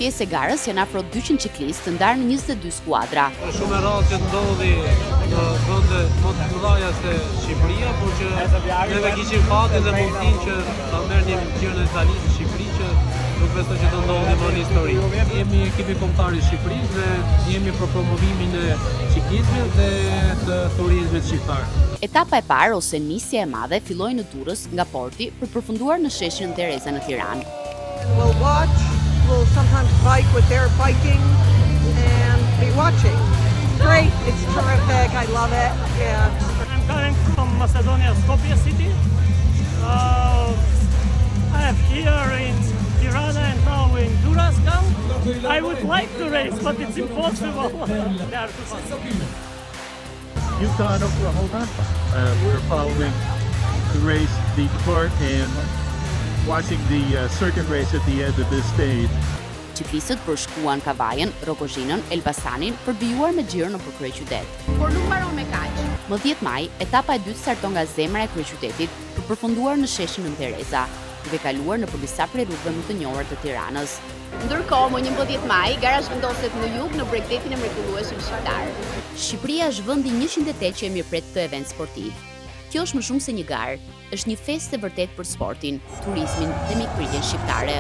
pjesë e garës janë afro 200 ciklistë të ndarë në 22 skuadra. Është shumë e rrallë që ndodhi në vende më të mëdha se Shqipëria, por që neve kishim fatin dhe mundësinë që ta merrnim gjën e Italisë në Shqipëri që nuk besoj që do ndodhi më në histori. Jemi ekipi kombëtar i Shqipërisë dhe jemi për promovimin e ciklizmit dhe të turizmit shqiptar. Etapa e parë ose nisja e madhe filloi në Durrës nga porti për përfunduar në sheshin Tereza në Tiranë. We'll watch, we'll sometimes bike with their biking and be watching. Great, it's terrific, I love it. Yeah. I'm coming from Macedonia, Skopje city. I am here in Tirana and now in Durrës. I would like to race, but it's impossible. They are too fast. You've gone Oklahoma. We're following the race, the depart, and watching the circuit race at the end of this stage. Ciklistët përshkuan Kavajën, Rogozhinën, Elbasanin për bijuar me xhiro nëpër kryeqytet. Por nuk mbaron me kaq. Më 10 maj, etapa e dytë starton nga zemra e kryeqytetit për përfunduar në sheshin Nën Tereza, duke kaluar nëpër disa prej rrugëve më të njohura të Tiranës. Ndërkohë, më 11 maj, gara zhvendoset në jug në bregdetin e mrekullueshëm shqiptar. Shqipëria është vendi 108 që e mirëpret këtë event sportiv. Kjo është më shumë se një garë, është një festë e vërtet për sportin, turizmin dhe mikpritjen shqiptare.